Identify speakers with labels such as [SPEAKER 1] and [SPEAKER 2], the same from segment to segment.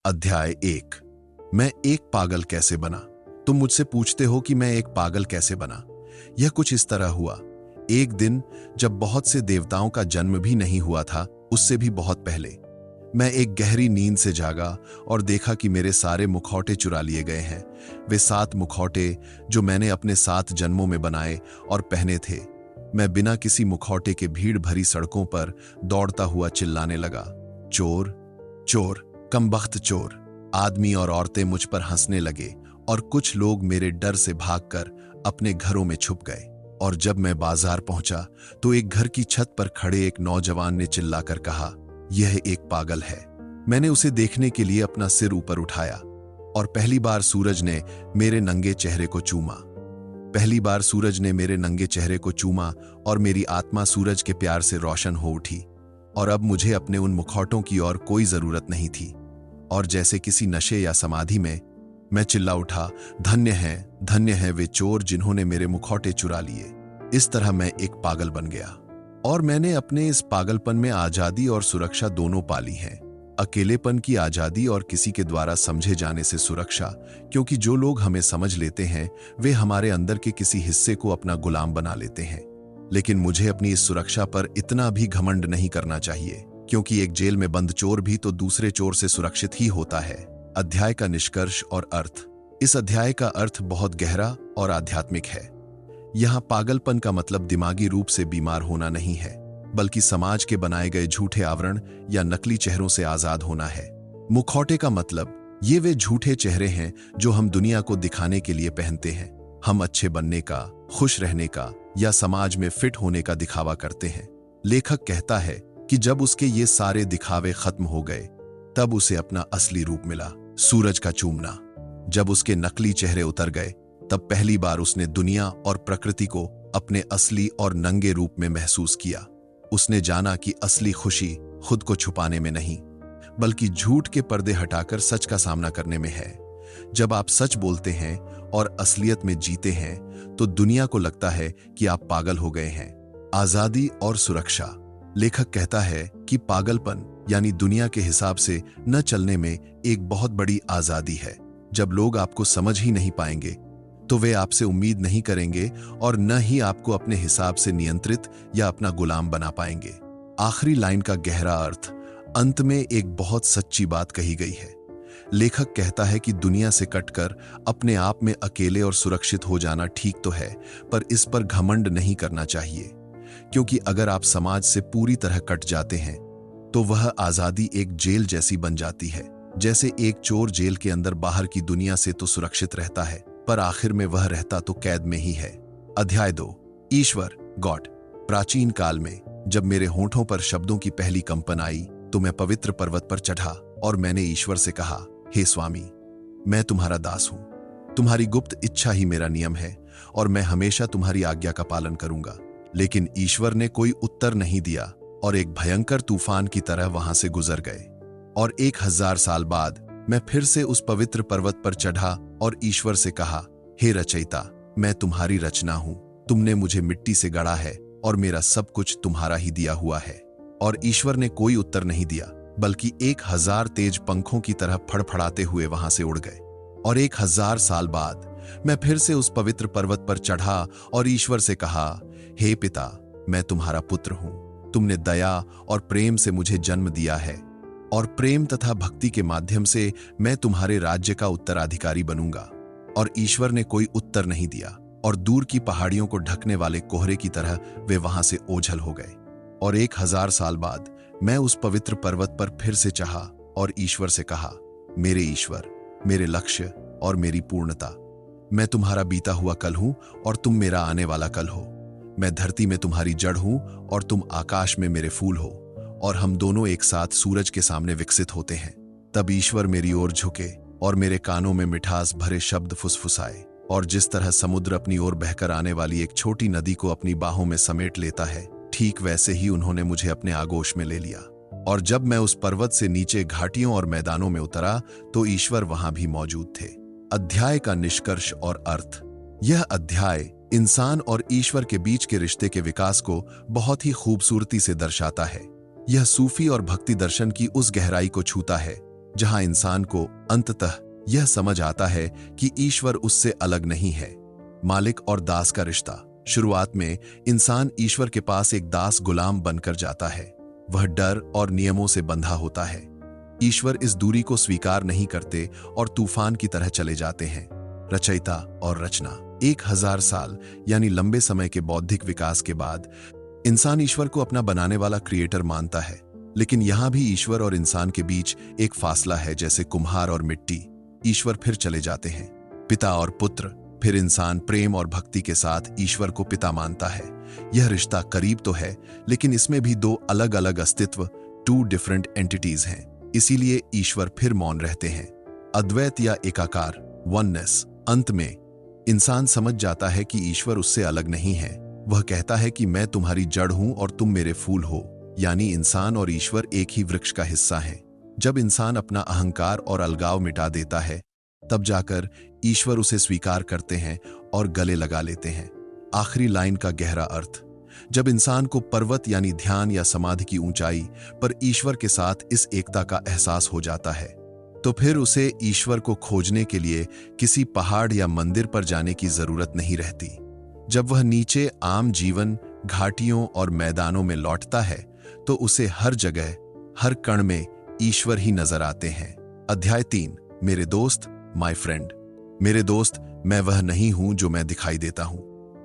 [SPEAKER 1] अध्याय 1। मैं एक पागल कैसे बना। तुम मुझसे पूछते हो कि मैं एक पागल कैसे बना। यह कुछ इस तरह हुआ। एक दिन जब बहुत से देवताओं का जन्म भी नहीं हुआ था, उससे भी बहुत पहले, मैं एक गहरी नींद से जागा और देखा कि मेरे सारे मुखौटे चुरा लिए गए हैं। वे 7 मुखौटे जो मैंने अपने 7 जन्मों में बनाए और पहने थे। मैं बिना किसी मुखौटे के भीड़ भरी सड़कों पर दौड़ता हुआ चिल्लाने लगा, चोर चोर, कमबख्त चोर। आदमी और औरतें मुझ पर हंसने लगे और कुछ लोग मेरे डर से भागकर अपने घरों में छुप गए। और जब मैं बाजार पहुंचा तो एक घर की छत पर खड़े एक नौजवान ने चिल्लाकर कहा, यह एक पागल है। मैंने उसे देखने के लिए अपना सिर ऊपर उठाया और पहली बार सूरज ने मेरे नंगे चेहरे को चूमा। पहली बार सूरज ने मेरे नंगे चेहरे को चूमा और मेरी आत्मा सूरज के प्यार से रोशन हो उठी। और अब मुझे अपने उन मुखौटों की और कोई जरूरत नहीं थी। और जैसे किसी नशे या समाधि में मैं चिल्ला उठा, धन्य है वे चोर जिन्होंने मेरे मुखौटे चुरा लिए। इस तरह मैं एक पागल बन गया। और मैंने अपने इस पागलपन में आजादी और सुरक्षा दोनों पाली हैं। अकेलेपन की आजादी और किसी के द्वारा समझे जाने से सुरक्षा, क्योंकि जो लोग हमें समझ लेते हैं वे हमारे अंदर के किसी हिस्से को अपना गुलाम बना लेते हैं। लेकिन मुझे अपनी इस सुरक्षा पर इतना भी घमंड नहीं करना चाहिए, क्योंकि एक जेल में बंद चोर भी तो दूसरे चोर से सुरक्षित ही होता है। अध्याय का निष्कर्ष और अर्थ। इस अध्याय का अर्थ बहुत गहरा और आध्यात्मिक है। यहाँ पागलपन का मतलब दिमागी रूप से बीमार होना नहीं है, बल्कि समाज के बनाए गए झूठे आवरण या नकली चेहरों से आजाद होना है। मुखौटे का मतलब ये वे झूठे चेहरे हैं जो हम दुनिया को दिखाने के लिए पहनते हैं। हम अच्छे बनने का, खुश रहने का या समाज में फिट होने का दिखावा करते हैं। लेखक कहता है कि जब उसके ये सारे दिखावे खत्म हो गए तब उसे अपना असली रूप मिला, सूरज का चूमना। जब उसके नकली चेहरे उतर गए तब पहली बार उसने दुनिया और प्रकृति को अपने असली और नंगे रूप में महसूस किया। उसने जाना कि असली खुशी खुद को छुपाने में नहीं, बल्कि झूठ के पर्दे हटाकर सच का सामना करने में है। जब आप सच बोलते हैं और असलियत में जीते हैं तो दुनिया को लगता है कि आप पागल हो गए हैं। आजादी और सुरक्षा। लेखक कहता है कि पागलपन यानी दुनिया के हिसाब से न चलने में एक बहुत बड़ी आजादी है। जब लोग आपको समझ ही नहीं पाएंगे तो वे आपसे उम्मीद नहीं करेंगे और न ही आपको अपने हिसाब से नियंत्रित या अपना गुलाम बना पाएंगे। आखिरी लाइन का गहरा अर्थ। अंत में एक बहुत सच्ची बात कही गई है। लेखक कहता है कि दुनिया से कटकर अपने आप में अकेले और सुरक्षित हो जाना ठीक तो है, पर इस पर घमंड नहीं करना चाहिए, क्योंकि अगर आप समाज से पूरी तरह कट जाते हैं तो वह आजादी एक जेल जैसी बन जाती है। जैसे एक चोर जेल के अंदर बाहर की दुनिया से तो सुरक्षित रहता है, पर आखिर में वह रहता तो कैद में ही है। अध्याय 2। ईश्वर, गॉड। प्राचीन काल में जब मेरे होंठों पर शब्दों की पहली कंपन आई तो मैं पवित्र पर्वत पर चढ़ा और मैंने ईश्वर से कहा, हे स्वामी, मैं तुम्हारा दास हूं। तुम्हारी गुप्त इच्छा ही मेरा नियम है और मैं हमेशा तुम्हारी आज्ञा का पालन करूंगा। लेकिन ईश्वर ने कोई उत्तर नहीं दिया और एक भयंकर तूफान की तरह वहां से गुजर गए। और 1000 साल बाद मैं फिर से उस पवित्र पर्वत पर चढ़ा और ईश्वर से कहा, हे रचयिता, मैं तुम्हारी रचना हूं। तुमने मुझे मिट्टी से गढ़ा है और मेरा सब कुछ तुम्हारा ही दिया हुआ है। और ईश्वर ने कोई उत्तर नहीं दिया, बल्कि 1000 तेज पंखों की तरह फड़फड़ाते हुए वहां से उड़ गए। और 1000 साल बाद मैं फिर से उस पवित्र पर्वत पर चढ़ा और ईश्वर से कहा, हे पिता, मैं तुम्हारा पुत्र हूं। तुमने दया और प्रेम से मुझे जन्म दिया है और प्रेम तथा भक्ति के माध्यम से मैं तुम्हारे राज्य का उत्तराधिकारी बनूंगा। और ईश्वर ने कोई उत्तर नहीं दिया और दूर की पहाड़ियों को ढकने वाले कोहरे की तरह वे वहां से ओझल हो गए। और 1000 साल बाद मैं उस पवित्र पर्वत पर फिर से चढ़ा और ईश्वर से कहा, मेरे ईश्वर, मेरे लक्ष्य और मेरी पूर्णता, मैं तुम्हारा बीता हुआ कल हूं और तुम मेरा आने वाला कल हो। मैं धरती में तुम्हारी जड़ हूं और तुम आकाश में मेरे फूल हो, और हम दोनों एक साथ सूरज के सामने विकसित होते हैं। तब ईश्वर मेरी ओर झुके और मेरे कानों में मिठास भरे शब्द फुसफुसाए। और जिस तरह समुद्र अपनी ओर बहकर आने वाली एक छोटी नदी को अपनी बाहों में समेट लेता है, ठीक वैसे ही उन्होंने मुझे अपने आगोश में ले लिया। और जब मैं उस पर्वत से नीचे घाटियों और मैदानों में उतरा तो ईश्वर वहां भी मौजूद थे। अध्याय का निष्कर्ष और अर्थ। यह अध्याय इंसान और ईश्वर के बीच के रिश्ते के विकास को बहुत ही खूबसूरती से दर्शाता है। यह सूफी और भक्ति दर्शन की उस गहराई को छूता है जहां इंसान को अंततः यह समझ आता है कि ईश्वर उससे अलग नहीं है। मालिक और दास का रिश्ता। शुरुआत में इंसान ईश्वर के पास एक दास गुलाम बनकर जाता है। वह डर और नियमों से बंधा होता है। ईश्वर इस दूरी को स्वीकार नहीं करते और तूफान की तरह चले जाते हैं। रचयिता और रचना। 1000 साल यानी लंबे समय के बौद्धिक विकास के बाद इंसान ईश्वर को अपना बनाने वाला क्रिएटर मानता है। लेकिन यहां भी ईश्वर और इंसान के बीच एक फासला है। जैसे कुम्हार और मिट्टी, ईश्वर फिर चले जाते हैं। पिता और पुत्र। फिर इंसान प्रेम और भक्ति के साथ ईश्वर को पिता मानता है। यह रिश्ता करीब तो है, लेकिन इसमें भी दो अलग अलग अस्तित्व, 2 डिफरेंट एंटिटीज हैं। इसीलिए ईश्वर फिर मौन रहते हैं। अद्वैत या एकाकार, वननेस। अंत में इंसान समझ जाता है कि ईश्वर उससे अलग नहीं है। वह कहता है कि मैं तुम्हारी जड़ हूं और तुम मेरे फूल हो। यानी इंसान और ईश्वर एक ही वृक्ष का हिस्सा हैं। जब इंसान अपना अहंकार और अलगाव मिटा देता है, तब जाकर ईश्वर उसे स्वीकार करते हैं और गले लगा लेते हैं। आखिरी लाइन का गहरा अर्थ। जब इंसान को पर्वत यानी ध्यान या समाधि की ऊंचाई पर ईश्वर के साथ इस एकता का एहसास हो जाता है, तो फिर उसे ईश्वर को खोजने के लिए किसी पहाड़ या मंदिर पर जाने की जरूरत नहीं रहती। जब वह नीचे आम जीवन, घाटियों और मैदानों में लौटता है, तो उसे हर जगह, हर कण में ईश्वर ही नजर आते हैं। अध्याय 3। मेरे दोस्त, माय फ्रेंड। मेरे दोस्त, मैं वह नहीं हूं जो मैं दिखाई देता हूं।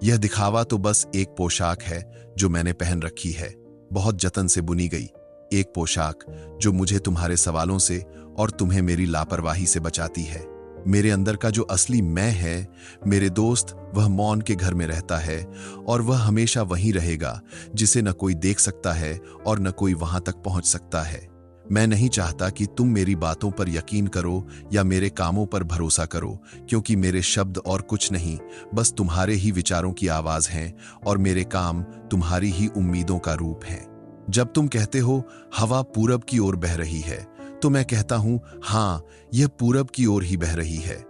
[SPEAKER 1] यह दिखावा तो बस एक पोशाक है जो मैंने पहन रखी है, बहुत जतन से बुनी गई। एक पोशाक जो मुझे तुम्हारे सवालों से और तुम्हें मेरी लापरवाही से बचाती है। मेरे अंदर का जो असली मैं है, मेरे दोस्त, वह मौन के घर में रहता है और वह हमेशा वहीं रहेगा, जिसे न कोई देख सकता है और न कोई वहां तक पहुंच सकता है। मैं नहीं चाहता कि तुम मेरी बातों पर यकीन करो या मेरे कामों पर भरोसा करो, क्योंकि मेरे शब्द और कुछ नहीं, बस तुम्हारे ही विचारों की आवाज हैं और मेरे काम तुम्हारी ही उम्मीदों का रूप हैं। जब तुम कहते हो हवा पूरब की ओर बह रही है, तो मैं कहता हूं हाँ, यह पूरब की ओर ही बह रही है,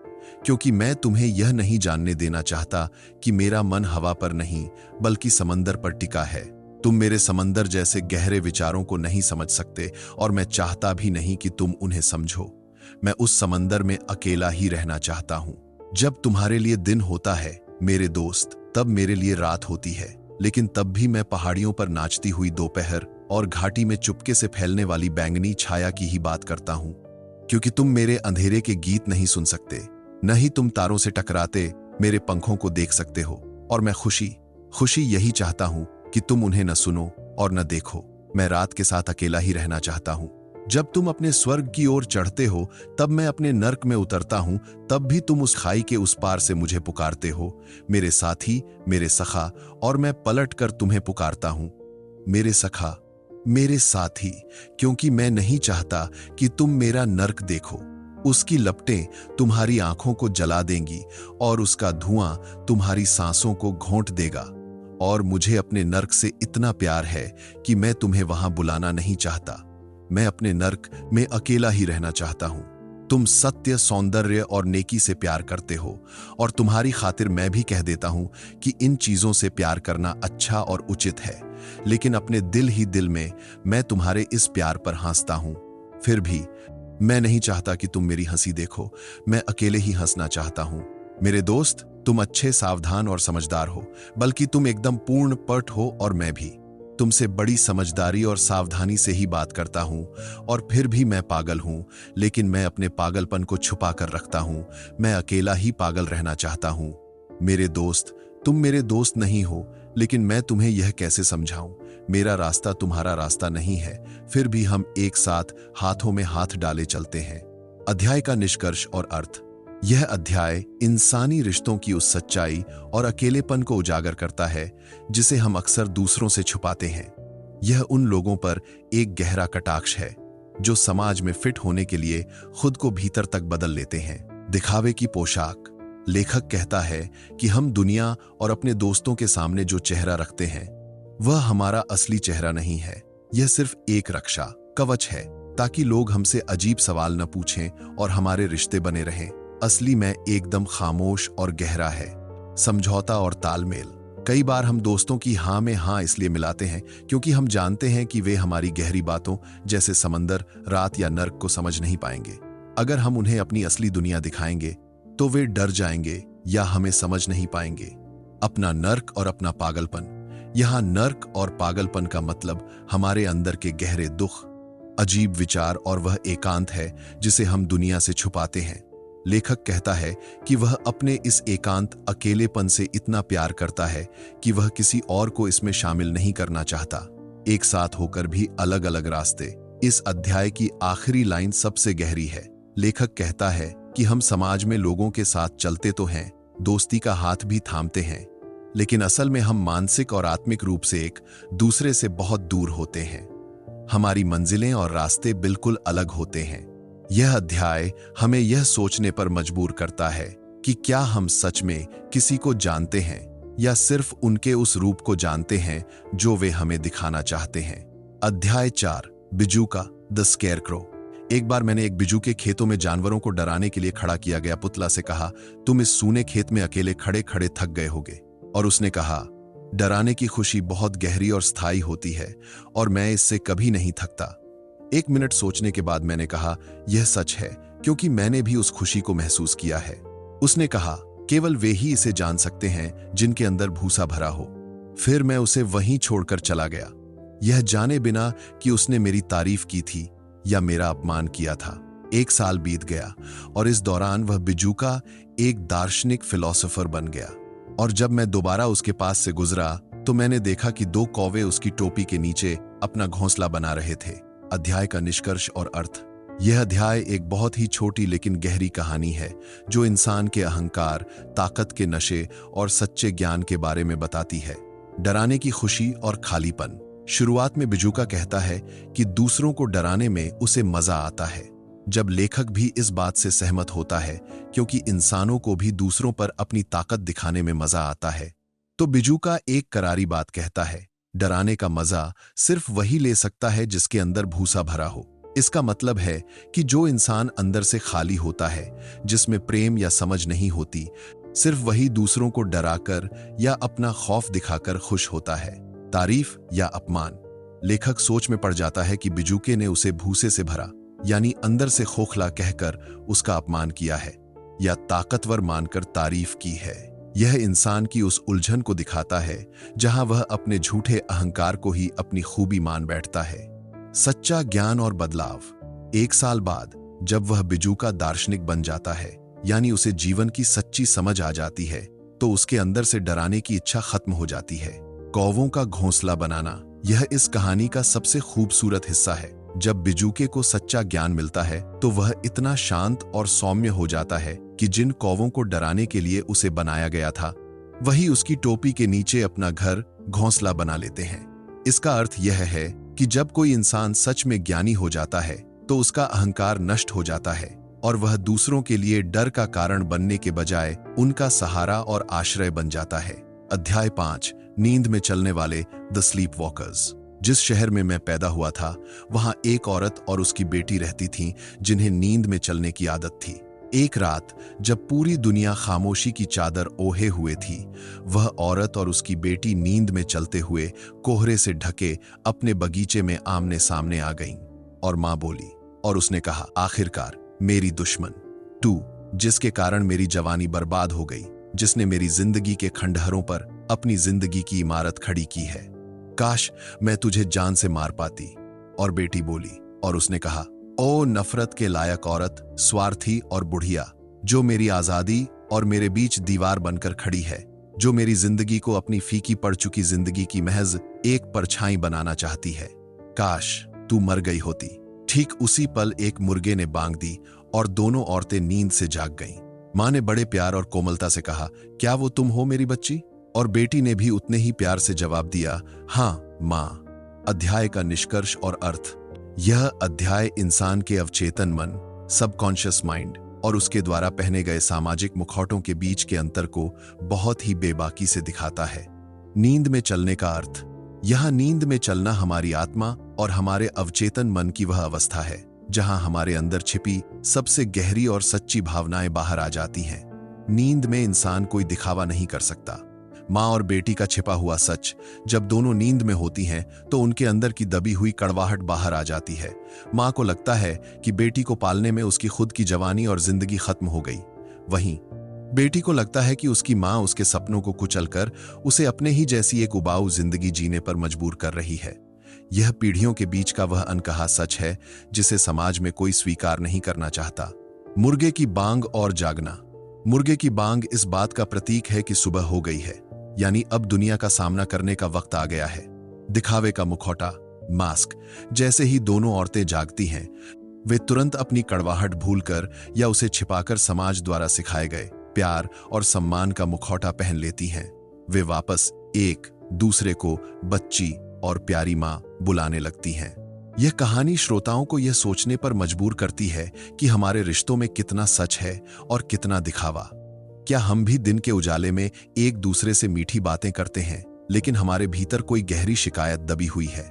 [SPEAKER 1] क्योंकि मैं तुम्हें यह नहीं जानने देना चाहता कि मेरा मन हवा पर नहीं बल्कि समंदर पर टिका है। तुम मेरे समंदर जैसे गहरे विचारों को नहीं समझ सकते और मैं चाहता भी नहीं कि तुम उन्हें समझो। मैं उस समंदर में अकेला ही रहना चाहता हूं। जब तुम्हारे लिए दिन होता है मेरे दोस्त, तब मेरे लिए रात होती है। लेकिन तब भी मैं पहाड़ियों पर नाचती हुई दोपहर और घाटी में चुपके से फैलने वाली बैंगनी छाया की ही बात करता हूं, क्योंकि तुम मेरे अंधेरे के गीत नहीं सुन सकते, न ही तुम तारों से टकराते मेरे पंखों को देख सकते हो। और मैं खुशी यही चाहता हूं कि तुम उन्हें न सुनो और न देखो। मैं रात के साथ अकेला ही रहना चाहता हूं। जब तुम अपने स्वर्ग की ओर चढ़ते हो, तब मैं अपने नर्क में उतरता हूं, तब भी तुम उस खाई के उस पार से मुझे पुकारते हो, मेरे साथी, मेरे सखा, और मैं पलट कर तुम्हें पुकारता हूं, मेरे सखा, मेरे साथी, क्योंकि मैं नहीं चाहता कि तुम मेरा नर्क देखो। उसकी लपटें तुम्हारी आंखों को जला देंगी और उसका धुआं तुम्हारी सांसों को घोंट देगा। और मुझे अपने नर्क से इतना प्यार है कि मैं तुम्हें वहां बुलाना नहीं चाहता। मैं अपने नर्क में अकेला ही रहना चाहता हूं। तुम सत्य, सौंदर्य और नेकी से प्यार करते हो, और तुम्हारी खातिर मैं भी कह देता हूं कि इन चीजों से प्यार करना अच्छा और उचित है। लेकिन अपने दिल ही दिल में मैं तुम्हारे इस प्यार पर हंसता हूं। फिर भी मैं नहीं चाहता कि तुम मेरी हंसी देखो, मैं अकेले ही हंसना चाहता हूं। मेरे दोस्त, तुम अच्छे, सावधान और समझदार हो, बल्कि तुम एकदम पूर्ण पट हो, और मैं भी तुमसे बड़ी समझदारी और सावधानी से ही बात करता हूं। और फिर भी मैं पागल हूं, लेकिन मैं अपने पागलपन को छुपा कर रखता हूं। मैं अकेला ही पागल रहना चाहता हूं। मेरे दोस्त, तुम मेरे दोस्त नहीं हो, लेकिन मैं तुम्हें यह कैसे समझाऊं? मेरा रास्ता तुम्हारा रास्ता नहीं है, फिर भी हम एक साथ हाथों में हाथ डाले चलते हैं। अध्याय का निष्कर्ष और अर्थ। यह अध्याय इंसानी रिश्तों की उस सच्चाई और अकेलेपन को उजागर करता है जिसे हम अक्सर दूसरों से छुपाते हैं। यह उन लोगों पर एक गहरा कटाक्ष है जो समाज में फिट होने के लिए खुद को भीतर तक बदल लेते हैं। दिखावे की पोशाक। लेखक कहता है कि हम दुनिया और अपने दोस्तों के सामने जो चेहरा रखते हैं, वह हमारा असली चेहरा नहीं है। यह सिर्फ एक रक्षा कवच है, ताकि लोग हमसे अजीब सवाल न पूछें और हमारे रिश्ते बने रहें। असली मैं एकदम खामोश और गहरा है। समझौता और तालमेल। कई बार हम दोस्तों की हाँ में हाँ इसलिए मिलाते हैं क्योंकि हम जानते हैं कि वे हमारी गहरी बातों जैसे समंदर, रात या नर्क को समझ नहीं पाएंगे। अगर हम उन्हें अपनी असली दुनिया दिखाएंगे तो वे डर जाएंगे या हमें समझ नहीं पाएंगे। अपना नर्क और अपना पागलपन। यहाँ नर्क और पागलपन का मतलब हमारे अंदर के गहरे दुख, अजीब विचार और वह एकांत है जिसे हम दुनिया से छुपाते हैं। लेखक कहता है कि वह अपने इस एकांत अकेलेपन से इतना प्यार करता है कि वह किसी और को इसमें शामिल नहीं करना चाहता। एक साथ होकर भी अलग अलग रास्ते। इस अध्याय की आखिरी लाइन सबसे गहरी है। लेखक कहता है कि हम समाज में लोगों के साथ चलते तो हैं, दोस्ती का हाथ भी थामते हैं, लेकिन असल में हम मानसिक और आत्मिक रूप से एक दूसरे से बहुत दूर होते हैं। हमारी मंजिलें और रास्ते बिल्कुल अलग होते हैं। यह अध्याय हमें यह सोचने पर मजबूर करता है कि क्या हम सच में किसी को जानते हैं या सिर्फ उनके उस रूप को जानते हैं जो वे हमें दिखाना चाहते हैं। अध्याय 4, बिजू का द स्केयरक्रो। एक बार मैंने एक बिजू के खेतों में जानवरों को डराने के लिए खड़ा किया गया पुतला से कहा, तुम इस सूने खेत में अकेले खड़े खड़े थक गए होगे। और उसने कहा, डराने की खुशी बहुत गहरी और स्थायी होती है और मैं इससे कभी नहीं थकता। 1 मिनट सोचने के बाद मैंने कहा, यह सच है क्योंकि मैंने भी उस खुशी को महसूस किया है। उसने कहा, केवल वे ही इसे जान सकते हैं जिनके अंदर भूसा भरा हो। फिर मैं उसे वहीं छोड़कर चला गया, यह जाने बिना कि उसने मेरी तारीफ की थी या मेरा अपमान किया था। 1 साल बीत गया और इस दौरान वह बिजू का एक दार्शनिक फिलोसोफर बन गया। और जब मैं दोबारा उसके पास से गुजरा तो मैंने देखा कि 2 कौवे उसकी टोपी के नीचे अपना घोंसला बना रहे थे। अध्याय का निष्कर्ष और अर्थ। यह अध्याय एक बहुत ही छोटी लेकिन गहरी कहानी है जो इंसान के अहंकार, ताकत के नशे और सच्चे ज्ञान के बारे में बताती है। डराने की खुशी और खालीपन। शुरुआत में बिजूका कहता है कि दूसरों को डराने में उसे मजा आता है। जब लेखक भी इस बात से सहमत होता है क्योंकि इंसानों को भी दूसरों पर अपनी ताकत दिखाने में मजा आता है, तो बिजूका एक करारी बात कहता है, डराने का मजा सिर्फ वही ले सकता है जिसके अंदर भूसा भरा हो। इसका मतलब है कि जो इंसान अंदर से खाली होता है, जिसमें प्रेम या समझ नहीं होती, सिर्फ वही दूसरों को डराकर या अपना खौफ दिखाकर खुश होता है। तारीफ या अपमान। लेखक सोच में पड़ जाता है कि बिजूके ने उसे भूसे से भरा यानी अंदर से खोखला कहकर उसका अपमान किया है या ताकतवर मानकर तारीफ की है। यह इंसान की उस उलझन को दिखाता है जहां वह अपने झूठे अहंकार को ही अपनी खूबी मान बैठता है। सच्चा ज्ञान और बदलाव। 1 साल बाद जब वह बिजूका दार्शनिक बन जाता है यानी उसे जीवन की सच्ची समझ आ जाती है, तो उसके अंदर से डराने की इच्छा खत्म हो जाती है। कौवों का घोंसला बनाना। यह इस कहानी का सबसे खूबसूरत हिस्सा है। जब बिजूके को सच्चा ज्ञान मिलता है तो वह इतना शांत और सौम्य हो जाता है कि जिन कौवों को डराने के लिए उसे बनाया गया था, वही उसकी टोपी के नीचे अपना घर, घोंसला बना लेते हैं। इसका अर्थ यह है कि जब कोई इंसान सच में ज्ञानी हो जाता है तो उसका अहंकार नष्ट हो जाता है और वह दूसरों के लिए डर का कारण बनने के बजाय उनका सहारा और आश्रय बन जाता है। अध्याय 5, नींद में चलने वाले द स्लीप वॉकर्स। जिस शहर में मैं पैदा हुआ था वहां एक औरत और उसकी बेटी रहती थीं जिन्हें नींद में चलने की आदत थी। एक रात जब पूरी दुनिया खामोशी की चादर ओढ़े हुए थी, वह औरत और उसकी बेटी नींद में चलते हुए कोहरे से ढके अपने बगीचे में आमने सामने आ गईं। और मां बोली और उसने कहा, आखिरकार मेरी दुश्मन तू, जिसके कारण मेरी जवानी बर्बाद हो गई, जिसने मेरी जिंदगी के खंडहरों पर अपनी जिंदगी की इमारत खड़ी की है। काश मैं तुझे जान से मार पाती। और बेटी बोली और उसने कहा, ओ नफरत के लायक औरत, स्वार्थी और बुढ़िया, जो मेरी आजादी और मेरे बीच दीवार बनकर खड़ी है, जो मेरी जिंदगी को अपनी फीकी पड़ चुकी जिंदगी की महज एक परछाई बनाना चाहती है। काश तू मर गई होती। ठीक उसी पल एक मुर्गे ने बांग दी और दोनों औरतें नींद से जाग गईं। मां ने बड़े प्यार और कोमलता से कहा, क्या वो तुम हो मेरी बच्ची? और बेटी ने भी उतने ही प्यार से जवाब दिया, हाँ मां। अध्याय का निष्कर्ष और अर्थ। यह अध्याय इंसान के अवचेतन मन, सबकॉन्शियस माइंड और उसके द्वारा पहने गए सामाजिक मुखौटों के बीच के अंतर को बहुत ही बेबाकी से दिखाता है। नींद में चलने का अर्थ। यहां नींद में चलना हमारी आत्मा और हमारे अवचेतन मन की वह अवस्था है जहां हमारे अंदर छिपी सबसे गहरी और सच्ची भावनाएं बाहर आ जाती हैं। नींद में इंसान कोई दिखावा नहीं कर सकता। माँ और बेटी का छिपा हुआ सच। जब दोनों नींद में होती हैं तो उनके अंदर की दबी हुई कड़वाहट बाहर आ जाती है। माँ को लगता है कि बेटी को पालने में उसकी खुद की जवानी और जिंदगी खत्म हो गई। वहीं बेटी को लगता है कि उसकी माँ उसके सपनों को कुचलकर उसे अपने ही जैसी एक उबाऊ जिंदगी जीने पर मजबूर कर रही है। यह पीढ़ियों के बीच का वह अनकहा सच है जिसे समाज में कोई स्वीकार नहीं करना चाहता। मुर्गे की बांग और जागना। मुर्गे की बांग इस बात का प्रतीक है कि सुबह हो गई है, यानी अब दुनिया का सामना करने का वक्त आ गया है। दिखावे का मुखौटा, मास्क। जैसे ही दोनों औरतें जागती हैं, वे तुरंत अपनी कड़वाहट भूलकर या उसे छिपाकर समाज द्वारा सिखाए गए प्यार और सम्मान का मुखौटा पहन लेती हैं। वे वापस एक दूसरे को बच्ची और प्यारी मां बुलाने लगती हैं। यह कहानी श्रोताओं को यह सोचने पर मजबूर करती है कि हमारे रिश्तों में कितना सच है और कितना दिखावा। क्या हम भी दिन के उजाले में एक दूसरे से मीठी बातें करते हैं, लेकिन हमारे भीतर कोई गहरी शिकायत दबी हुई है?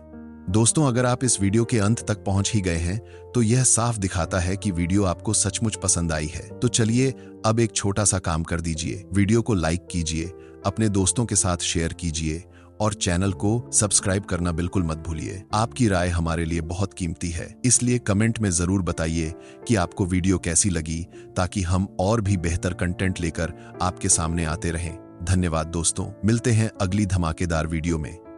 [SPEAKER 1] दोस्तों, अगर आप इस वीडियो के अंत तक पहुंच ही गए हैं तो यह साफ दिखाता है कि वीडियो आपको सचमुच पसंद आई है। तो चलिए अब एक छोटा सा काम कर दीजिए, वीडियो को लाइक कीजिए, अपने दोस्तों के साथ शेयर कीजिए और चैनल को सब्सक्राइब करना बिल्कुल मत भूलिए। आपकी राय हमारे लिए बहुत कीमती है, इसलिए कमेंट में जरूर बताइए कि आपको वीडियो कैसी लगी, ताकि हम और भी बेहतर कंटेंट लेकर आपके सामने आते रहें। धन्यवाद दोस्तों, मिलते हैं अगली धमाकेदार वीडियो में।